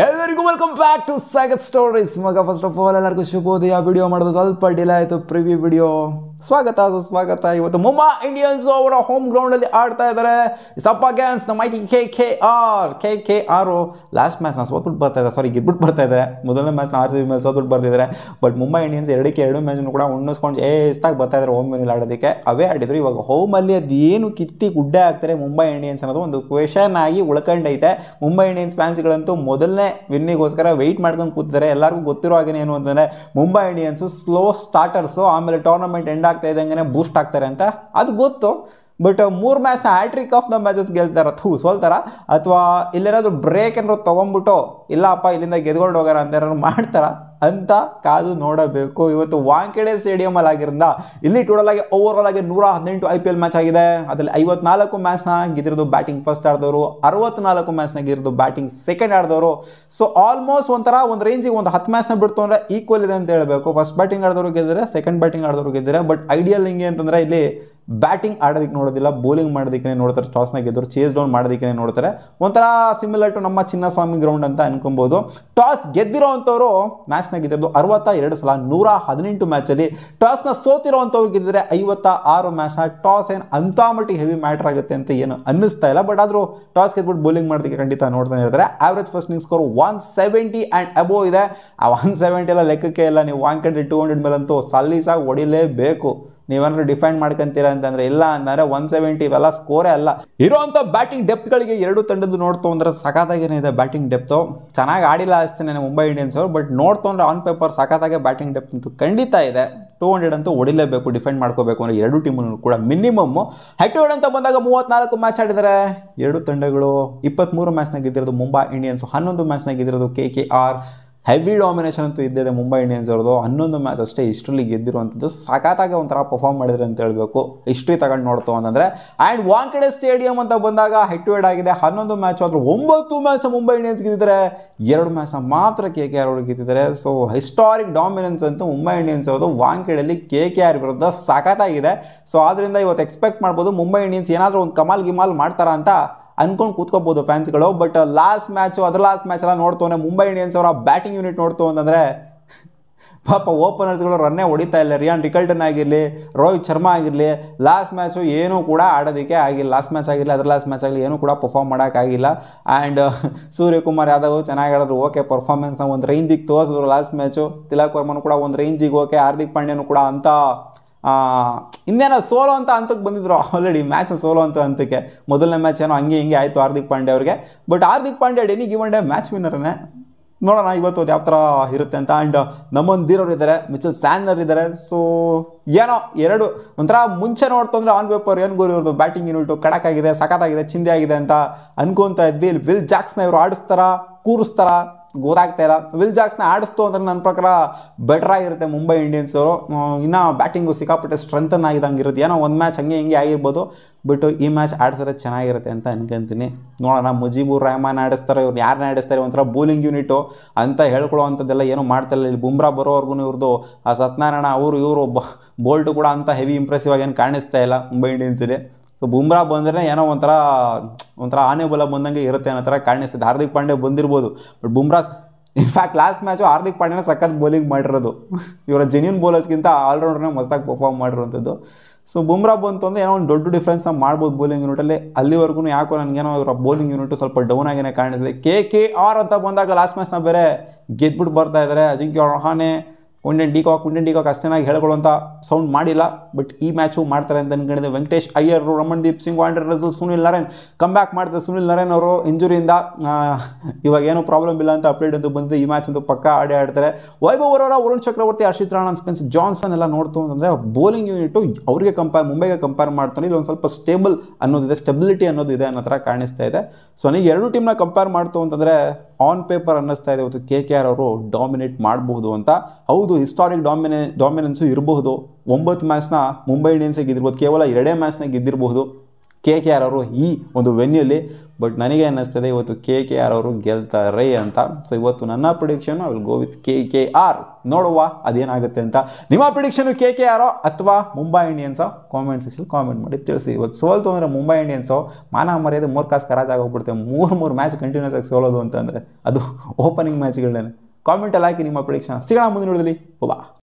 ಎಲ್ಲರಿಗೂ welcome back to ಸಾಗತ್ stories. ಮಗ first of all ಎಲ್ಲರಿಗೂ ಶುಭೋದಯ. ವಿಡಿಯೋ ಮಾಡೋದು ಸ್ವಲ್ಪ ಡಿಲೇ ಆಯಿತು, ಪ್ರಿವ್ಯೂ ವಿಡಿಯೋ. ಸ್ವಾಗತ. ಇವತ್ತು ಮುಂಬೈ ಇಂಡಿಯನ್ಸ್ ಅವರ ಹೋಮ್ ಗ್ರೌಂಡಲ್ಲಿ ಆಡ್ತಾ ಇದ್ದಾರೆ. ಸಪ್ ಅಗೇನ್ಸ್ಟ್ ದ ಮೈಟಿ ಕೆ ಆರು ಲಾಸ್ಟ್ ಮ್ಯಾಚ್ನ ಸೋತ್ಬಿಟ್ಟು ಬರ್ತಾ ಇದ್ದಾರೆ, ಸಾರಿ ಗೆದ್ಬಿಟ್ಟು ಬರ್ತಾ ಇದ್ದಾರೆ. ಮೊದಲನೇ ಮ್ಯಾಚ್ನ RCB ಮೇಲೆ ಸೋತ್ಬಿಟ್ಟು ಬರ್ತಿದ್ದಾರೆ. ಬಟ್ ಮುಂಬೈ ಇಂಡಿಯನ್ಸ್ ಎರಡು ಮ್ಯಾಚ್ನು ಕೂಡ ಉಣ್ಣಿಸ್ಕೊಂಡು ಎಷ್ಟಾಗಿ ಬರ್ತಾ ಇದ್ದಾರೆ ಹೋಮ್ ಮೇಲೆ ಆಡೋದಕ್ಕೆ. ಅವೇ ಆಡಿದ್ರು. ಇವಾಗ ಹೋಮಲ್ಲಿ ಅದೇನು ಕಿತ್ತಿ ಗುಡ್ಡೆ ಆಗ್ತಾರೆ ಮುಂಬೈ ಇಂಡಿಯನ್ಸ್ ಅನ್ನೋದು ಒಂದು ಕ್ವೆಶನ್ ಆಗಿ ಉಳ್ಕೊಂಡೈತೆ. ಮುಂಬೈ ಇಂಡಿಯನ್ಸ್ ಫ್ಯಾನ್ಸ್ಗಳಂತೂ ಮೊದಲನೇ ವಿನ್ನಿಗೋಸ್ಕರ ವೆಯ್ಟ್ ಮಾಡ್ಕೊಂಡು ಕೂತಿದ್ದಾರೆ. ಎಲ್ಲರಿಗೂ ಗೊತ್ತಿರೋ ಹಾಗೆ ಏನು ಅಂತಂದರೆ ಮುಂಬೈ ಇಂಡಿಯನ್ಸು ಸ್ಲೋ ಸ್ಟಾರ್ಟರ್ಸು, ಆಮೇಲೆ ಟೂರ್ನಮೆಂಟ್ ಎಂಡ್ ಆಗ್ತಾ ಇದ್ದಂಗೆ ಬೂಸ್ಟ್ ಆಗ್ತಾರೆ ಅಂತ ಅದು ಗೊತ್ತು. ಬಟ್ 3 ಮ್ಯಾಚ್ನ ಹ್ಯಾಟ್ರಿಕ್ ಆಫ್ ದ ಮ್ಯಾಚಸ್ ಗೆಲ್ತಾರ ಸೋಲ್ತಾರ, ಅಥವಾ ಇಲ್ಲೇನಾದ್ರು ಬ್ರೇಕ್ ಏನಾದ್ರು ತೊಗೊಂಡ್ಬಿಟ್ಟು ಇಲ್ಲಪ್ಪ ಇಲ್ಲಿಂದ ಗೆದ್ಕೊಂಡು ಹೋಗೋಣ ಅಂತ ಏನಾದ್ರು ಮಾಡ್ತಾರ ಅಂತ ಕಾದು ನೋಡಬೇಕು. ಇವತ್ತು ವಾಂಖೇಡೆ ಸ್ಟೇಡಿಯಮಲ್ಲಿ ಆಗಿರೋದ್ರಿಂದ ಇಲ್ಲಿ ಟೋಟಲ್ ಆಗಿ ಓವರ್ ಆಗಿ 118 IPL ಮ್ಯಾಚ್ ಆಗಿದೆ. ಅದರಲ್ಲಿ 54 ಮ್ಯಾಚ್ನ ಗೆದ್ದಿರೋದು ಬ್ಯಾಟಿಂಗ್ ಫಸ್ಟ್ ಆಡಿದವರು, 64 ಮ್ಯಾಚ್ನ ಗೆದ್ದಿರೋದು ಬ್ಯಾಟಿಂಗ್ ಸೆಕೆಂಡ್ ಆಡಿದವರು. ಸೊ ಆಲ್ಮೋಸ್ಟ್ ಒಂದು ರೇಂಜಿಗೆ ಒಂದು 10 ಮ್ಯಾಚ್ನ ಬಿಡ್ತು ಅಂದರೆ ಈಕ್ವಲ್ ಇದೆ ಅಂತ ಹೇಳಬೇಕು. ಫಸ್ಟ್ ಬ್ಯಾಟಿಂಗ್ ಆಡಿದವರು ಗೆದ್ದರೆ, ಸೆಕೆಂಡ್ ಬ್ಯಾಟಿಂಗ್ ಆಡಿದವರು ಗೆದ್ದರೆ. ಬಟ್ ಐಡಿಯಲ್ ಹಿಂಗೆ ಅಂತಂದರೆ ಇಲ್ಲಿ ಬ್ಯಾಟಿಂಗ್ ಆಡೋದಕ್ಕೆ ನೋಡೋದಿಲ್ಲ, ಬೌಲಿಂಗ್ ಮಾಡೋದಕ್ಕೆ ನೋಡ್ತಾರೆ. ಟಾಸ್ನ ಗೆದ್ದವರು ಚೇಸ್ ಡೌನ್ ಮಾಡೋದಕ್ಕೆ ನೋಡ್ತಾರೆ. ಒಂಥರ ಸಿಮಿಲರ್ ಟು ನಮ್ಮ ಚಿನ್ನಸ್ವಾಮಿ ಗ್ರೌಂಡ್ ಅಂತ ಅನ್ಕೊಬೋದು. ಟಾಸ್ ಗೆದ್ದಿರೋ ಅಂಥವ್ರು ಮ್ಯಾಚ್ನ ಗೆದ್ದಿರೋದು 62 ಸಲ 118 ಮ್ಯಾಚಲ್ಲಿ. ಟಾಸ್ನ ಸೋತಿರೋ ಅಂಥವ್ರು ಗೆದ್ದಿದ್ರೆ 56 ಮ್ಯಾಚ್ನ. ಟಾಸ್ ಏನು ಅಂಥ ಮಟ್ಟಿಗೆ ಹೆವಿ ಮ್ಯಾಟ್ರ್ ಆಗುತ್ತೆ ಅಂತ ಏನು ಅನ್ನಿಸ್ತಾ ಇಲ್ಲ. ಬಟ್ ಆದರೂ ಟಾಸ್ ಗೆದ್ಬಿಟ್ಟು ಬೌಲಿಂಗ್ ಮಾಡೋದಕ್ಕೆ ಖಂಡಿತ ನೋಡ್ತಾನೆ ಇರ್ತಾರೆ. Average first inning score 170 and above ಇದೆ. ಆ 170 ಎಲ್ಲ ಲೆಕ್ಕಕ್ಕೆ ಇಲ್ಲ. ನೀವು ವಾಂಖೇಡೆ 200 ಮೇಲಂತೂ ಸಲೀಸಾಗಿ ಹೊಡಿಲೇಬೇಕು. ನೀವೇನಾದ್ರು ಡಿಫೈನ್ ಮಾಡ್ಕೊಂತೀರಾ ಅಂತಂದರೆ, ಇಲ್ಲ ಅಂತಂದರೆ 170 ಇವೆಲ್ಲ ಸ್ಕೋರೇ ಅಲ್ಲ. ಇರೋವಂಥ ಬ್ಯಾಟಿಂಗ್ ಡೆಪ್ತ್ಗಳಿಗೆ ಎರಡು ತಂಡದ್ದು ನೋಡ್ತು ಅಂದರೆ ಸಖತ್ತಾಗೇನೆ ಇದೆ ಬ್ಯಾಟಿಂಗ್ ಡೆಪ್ತು. ಚೆನ್ನಾಗಿ ಆಡಿಲ್ಲ ಅಷ್ಟೇ ಮುಂಬೈ ಇಂಡಿಯನ್ಸ್ ಅವರು, ಬಟ್ ನೋಡ್ತು ಅಂದರೆ ಆನ್ ಪೇಪರ್ ಸಖತ್ತಾಗೆ ಬ್ಯಾಟಿಂಗ್ ಡೆಪ್ತ್ ಅಂತೂ ಖಂಡಿತ ಇದೆ. 200 ಅಂತೂ ಹೊಡಿಲೇಬೇಕು, ಡಿಫೆಂಡ್ ಮಾಡ್ಕೋಬೇಕು ಅಂದರೆ ಎರಡು ಟೀಮನ್ನು ಕೂಡ ಮಿನಿಮಮ್ಮು. ಹೆಡ್ ಟು ಹೆಡ್ ಅಂತ ಬಂದಾಗ 34 ಮ್ಯಾಚ್ ಆಡಿದ್ದಾರೆ ಎರಡು ತಂಡಗಳು. 23 ಮ್ಯಾಚ್ನ ಗೆದ್ದಿರೋದು ಮುಂಬೈ ಇಂಡಿಯನ್ಸು, 11 ಮ್ಯಾಚ್ನ ಗೆದ್ದಿರೋದು KKR. ಹೆವಿ ಡಾಮಿನೇಷನ್ ಅಂತೂ ಇದ್ದಿದೆ ಮುಂಬೈ ಇಂಡಿಯನ್ಸ್ ಅವ್ರದ್ದು. 11 ಮ್ಯಾಚ್ ಅಷ್ಟೇ ಹಿಸ್ಟ್ರಿಲಿ ಗೆದ್ದಿರುವಂಥದ್ದು. ಸಖತ್ತಾಗಿ ಒಂಥರ ಪರ್ಫಾರ್ಮ್ ಮಾಡಿದ್ರೆ ಅಂತ ಹೇಳಬೇಕು ಹಿಸ್ಟ್ರಿ ತಗೊಂಡು ನೋಡ್ತು ಅಂತಂದರೆ. ಆ್ಯಂಡ್ ವಾಂಖೇಡೆ ಸ್ಟೇಡಿಯಂ ಅಂತ ಬಂದಾಗ ಹೆಡ್ ಟು ಹೆಡ್ ಆಗಿದೆ. 11 ಮ್ಯಾಚ್ ಆದರೂ 9 ಮ್ಯಾಚ್ ಮುಂಬೈ ಇಂಡಿಯನ್ಸ್ ಗೆದ್ದಿದ್ದಾರೆ, 2 ಮ್ಯಾಚ್ನ ಮಾತ್ರ KKR ಅವರು ಗೆದ್ದಿದ್ದಾರೆ. ಸೊ ಹಿಸ್ಟಾರಿಕ್ ಡಾಮಿನೆನ್ಸ್ ಅಂತೂ ಮುಂಬೈ ಇಂಡಿಯನ್ಸ್ ಅವ್ರದ್ದು ವಾಂಖೇಡೆಯಲ್ಲಿ KKR ವಿರುದ್ಧ ಸಖತ್ತಾಗಿದೆ. ಸೊ ಆದ್ದರಿಂದ ಇವತ್ತು ಎಕ್ಸ್ಪೆಕ್ಟ್ ಮಾಡ್ಬೋದು ಮುಂಬೈ ಇಂಡಿಯನ್ಸ್ ಏನಾದರೂ ಒಂದು ಕಮಾಲ್ ಮಾಡ್ತಾರಾ ಅಂತ ಅನ್ಕೊಂಡು ಕೂತ್ಕೋಬೋದು ಫ್ಯಾನ್ಸ್ಗಳು. ಬಟ್ ಲಾಸ್ಟ್ ಮ್ಯಾಚ್ ಎಲ್ಲ ನೋಡ್ತೋನೆ ಮುಂಬೈ ಇಂಡಿಯನ್ಸ್ ಅವರ ಬ್ಯಾಟಿಂಗ್ ಯೂನಿಟ್ ನೋಡ್ತು ಅಂತಂದರೆ ಪಾಪ ಓಪನರ್ಸ್ಗಳು ರನ್ನೇ ಹೊಡಿತಾ ಇಲ್ಲ. ರಿಯಾನ್ ರಿಕಲ್ಟನ್ ಆಗಿರಲಿ, ರೋಹಿತ್ ಶರ್ಮಾ ಆಗಿರಲಿ, ಲಾಸ್ಟ್ ಮ್ಯಾಚು ಏನೂ ಕೂಡ ಆಡೋದಕ್ಕೆ ಆಗಿಲ್ಲ. ಲಾಸ್ಟ್ ಮ್ಯಾಚ್ ಆಗಲಿ ಏನೂ ಕೂಡ ಪರ್ಫಾರ್ಮ್ ಮಾಡೋಕ್ಕಾಗಿಲ್ಲ. ಆ್ಯಂಡ್ ಸೂರ್ಯಕುಮಾರ್ ಯಾದವ್ ಚೆನ್ನಾಗಿ ಆಡಿದ್ರು, ಓಕೆ ಪರ್ಫಾರ್ಮೆನ್ಸ್ನ ಒಂದು ರೇಂಜಿಗೆ ತೋರಿಸಿದ್ರು ಲಾಸ್ಟ್ ಮ್ಯಾಚು. ತಿಲಕ್ ವರ್ಮನು ಕೂಡ ಒಂದು ರೇಂಜಿಗೆ ಓಕೆ. ಹಾರ್ದಿಕ್ ಪಾಂಡ್ಯನು ಕೂಡ ಅಂತ ಇನ್ನೇನೋ ಸೋಲೋ ಅಂತ ಹಂತಕ್ಕೆ ಬಂದಿದ್ರು ಆಲ್ರೆಡಿ. ಮ್ಯಾಚ್ನ ಸೋಲೋ ಅಂತ ಹಂತಕ್ಕೆ ಮೊದಲನೇ ಮ್ಯಾಚ್ ಏನೋ ಹಂಗೆ ಆಯಿತು ಹಾರ್ದಿಕ್ ಪಾಂಡ್ಯ ಅವ್ರಿಗೆ. But Hardik Pandya any given day match ವಿನ್ನರನ್ನೇ. ನೋಡೋಣ ಇವತ್ತು ಅದು ಯಾವ ಥರ ಇರುತ್ತೆ ಅಂತ. ಆ್ಯಂಡ್ ನಮ್ಮೊಂದು ಧೀರವ್ರು ಇದ್ದಾರೆ, ಮಿಚೆಲ್ ಸ್ಯಾನರ್ ಇದ್ದಾರೆ. ಸೊ ಏನೋ ಎರಡು ಒಂಥರ ಮುಂಚೆ ನೋಡ್ತು ಅಂದರೆ ಆನ್ ಪೇಪರ್ ಏನು ಗೋರಿ ಇವ್ರದ್ದು ಬ್ಯಾಟಿಂಗ್ ಯೂನಿಟು ಕಡಕಾಗಿದೆ, ಸಖತ್ತಾಗಿದೆ, ಚಿಂದೆ ಆಗಿದೆ ಅಂತ ಅನ್ಕೊತಾ ಇದ್ವಿ. ಇಲ್ಲಿ ವಿಲ್ ಜಾಕ್ಸ್ನ ಇವರು ಆಡಿಸ್ತಾರ ಕೂರಿಸ್ತಾರ ಗೊತ್ತಾಗ್ತಾ ಇಲ್ಲ. ವಿಲ್ ಜಾಕ್ಸ್ನ ಆಡಿಸ್ತು ಅಂದರೆ ನನ್ನ ಪ್ರಕಾರ ಬೆಟರ್ ಆಗಿರುತ್ತೆ ಮುಂಬೈ ಇಂಡಿಯನ್ಸ್ ಅವರು. ಇನ್ನೂ ಬ್ಯಾಟಿಂಗು ಸಿಕ್ಕಾಪಟ್ಟೆ ಸ್ಟ್ರೆಂಥನ್ ಆಗಿದಂಗೆ ಇರುತ್ತೆ. ಏನೋ ಒಂದು ಮ್ಯಾಚ್ ಹಂಗೆ ಆಗಿರ್ಬೋದು, ಬಟ್ ಈ ಮ್ಯಾಚ್ ಆಡಿಸಿದ್ರೆ ಚೆನ್ನಾಗಿರುತ್ತೆ ಅಂತ ಅನ್ಕೊಂತೀನಿ. ನೋಡೋಣ ಮುಜೀಬುರ್ ರೆಹಮಾನ್ ಆಡಿಸ್ತಾರೆ, ಇವ್ರು ಯಾರನ್ನ ಆಡಿಸ್ತಾರೆ, ಒಂಥರ ಬೌಲಿಂಗ್ ಯೂನಿಟು ಅಂತ ಹೇಳ್ಕೊಳ್ಳೋ ಅಂಥದ್ದೆಲ್ಲ ಏನೂ ಮಾಡ್ತಾಯಿಲ್ಲ. ಇಲ್ಲಿ ಬುಮ್ರಾ ಬರೋವರೆಗೂ ಇವ್ರದ್ದು ಆ ಸತ್ಯನಾರಾಯಣ ಇವರು ಬೋಲ್ಟು ಕೂಡ ಅಂತ ಹೆವಿ ಇಂಪ್ರೆಸಿವ್ ಆಗಿ ಏನು ಕಾಣಿಸ್ತಾ ಇಲ್ಲ ಮುಂಬೈ ಇಂಡಿಯನ್ಸಲ್ಲಿ. ಸೊ ಬುಮ್ರಾ ಬಂದರೆ ಏನೋ ಒಂಥರ ಆನೆ ಬಲ ಬಂದಂಗೆ ಇರುತ್ತೆ ಅನ್ನೋ ಥರ ಕಾಣಿಸ್ತಿದೆ. ಹಾರ್ದಿಕ್ ಪಾಂಡ್ಯ ಬಂದಿರ್ಬೋದು, but Bumrah in fact last match Hardik ಪಾಂಡ್ಯನ ಸಖತ್ ಬೌಲಿಂಗ್ ಮಾಡಿರೋದು. ಇವರ ಜೆನ್ಯೂನ್ ಬೌಲರ್ಸ್ಗಿಂತ ಆಲ್ರೌಂಡರ್ನೇ ಮಸ್ತಾಗಿ ಪರ್ಫಾರ್ಮ್ ಮಾಡಿರೋಂಥದ್ದು. ಸೊ ಬುಮ್ರಾ ಬಂತು ಅಂದರೆ ಏನೋ ಒಂದು ದೊಡ್ಡ ಡಿಫ್ರೆನ್ಸ್ನ ಮಾಡ್ಬೋದು ಬೌಲಿಂಗ್ ಯೂನಿಟಲ್ಲಿ. ಅಲ್ಲಿವರೆಗೂ ಯಾಕೋ ನನಗೇನೋ ಇವರ ಬೌಲಿಂಗ್ ಯೂನಿಟು ಸ್ವಲ್ಪ ಡೌನ್ ಆಗಿನೇ ಕಾಣಿಸಿದೆ. KKR ಅಂತ ಬಂದಾಗ ಲಾಸ್ಟ್ ಮ್ಯಾಚ್ನ ಬೇರೆ ಗೆದ್ಬಿಟ್ಟು ಬರ್ತಾ ಇದ್ದಾರೆ. ಅಜಿಂಕ್ಯ ರಹಾನೆ, ಕುಂಟನ್ ಡಿಕಾಕ್ ಅಷ್ಟೇನಾಗಿ ಹೇಳ್ಕೊಳ್ಳುವಂಥ ಸೌಂಡ್ ಮಾಡಿಲ್ಲ. ಬಟ್ ಈ ಮ್ಯಾಚು ಮಾಡ್ತಾರೆ ಅಂತ ಅನ್ಕೊಂಡಿದ್ದೆ. Venkatesh Iyer, Ramandeep Singh, Andre Russell, Sunil Naren comeback ಮಾಡ್ತಾರೆ. ಸುನಿಲ್ ನರೇನ್ ಅವರು ಇಂಜುರಿಯಿಂದ ಇವಾಗ ಏನೂ ಪ್ರಾಬ್ಲಮ್ ಇಲ್ಲ ಅಂತ ಅಪ್ಡೇಟ್ ಅಂತೂ ಬಂದಿದೆ. ಈ ಮ್ಯಾಚ್ ಅಂತೂ ಪಕ್ಕ ಆಡ್ತಾರೆ. ವೈಭವ್ ಅವರ, ವರುಣ್ ಚಕ್ರವರ್ತಿ, ಹರ್ಷಿತ್ ರಾಣಾ, ಸ್ಪೆನ್ಸ್ ಜಾನ್ಸನ್ ಎಲ್ಲ ನೋಡ್ತು ಅಂತಂದರೆ ಬೌಲಿಂಗ್ ಯೂನಿಟು ಅವರಿಗೆ ಮುಂಬೈಗೆ ಕಂಪೇರ್ ಮಾಡ್ತಾನೆ ಇಲ್ಲಿ ಒಂದು ಸ್ವಲ್ಪ ಸ್ಟೆಬಿಲಿಟಿ ಅನ್ನೋದು ಇದೆ ಅನ್ನೋ ಥರ ಕಾಣಿಸ್ತಾ ಇದೆ. ಸೊ ನನಗೆ ಎರಡು ಟೀಮ್ನ ಕಂಪೇರ್ ಮಾಡ್ತು ಅಂತಂದರೆ ಆನ್ ಪೇಪರ್ ಅನ್ನಿಸ್ತಾ ಇದೆ ಇವತ್ತು KKR ಅವರು ಡಾಮಿನೇಟ್ ಮಾಡಬಹುದು ಅಂತ. ಹೌದು, ಹಿಸ್ಟಾರಿಕ್ ಡಾಮಿನೆನ್ಸು ಇರಬಹುದು. 9 ಮ್ಯಾಚ್ನ ಮುಂಬೈ ಇಂಡಿಯನ್ಸಿಗೆ ಗೆದ್ದಿರ್ಬೋದು, ಕೇವಲ 2 ಮ್ಯಾಚ್ನ ಗೆದ್ದಿರಬಹುದು. KKR ಅವರು ಈ ಒಂದು ವೆನ್ಯೂಲಿ. ಬಟ್ ನನಗೆ ಅನ್ನಿಸ್ತದೆ ಇವತ್ತು KKR ಅವರು ಗೆಲ್ತಾರೆ ಅಂತ. ಸೊ ಇವತ್ತು ನನ್ನ prediction I will go with KKR. ನೋಡುವ ಅದೇನಾಗುತ್ತೆ ಅಂತ. ನಿಮ್ಮ ಪ್ರಿಡಿಕ್ಷನ್ KKR ಅಥವಾ ಮುಂಬೈ ಇಂಡಿಯನ್ಸೋ ಕಾಮೆಂಟ್ ಸೆಕ್ಷನ್ ಕಾಮೆಂಟ್ ಮಾಡಿ ತಿಳಿಸಿ. ಇವತ್ತು ಸೋಲ್ತು ಅಂದರೆ ಮುಂಬೈ ಇಂಡಿಯನ್ಸು ಮಾನ ಮರ್ಯಾದೆ ಮೂರ್ಖಾಸ್ ಕರಾಜ್ ಆಗೋಗ್ಬಿಡುತ್ತೆ. ಮೂರು ಮ್ಯಾಚ್ ಕಂಟಿನ್ಯೂಸ್ ಆಗಿ ಸೋಲೋದು ಅಂತಂದರೆ ಅದು ಓಪನಿಂಗ್ ಮ್ಯಾಚ್ಗಳನ್ನೇ. ಕಾಮೆಂಟಲ್ಲಿ ಹಾಕಿ ನಿಮ್ಮ ಪ್ರಿಡಿಕ್ಷನ್. ಸಿಗೋಣ ಮುಂದಿನ ವಿಡಿಯೋದಲ್ಲಿ. ಬಾ.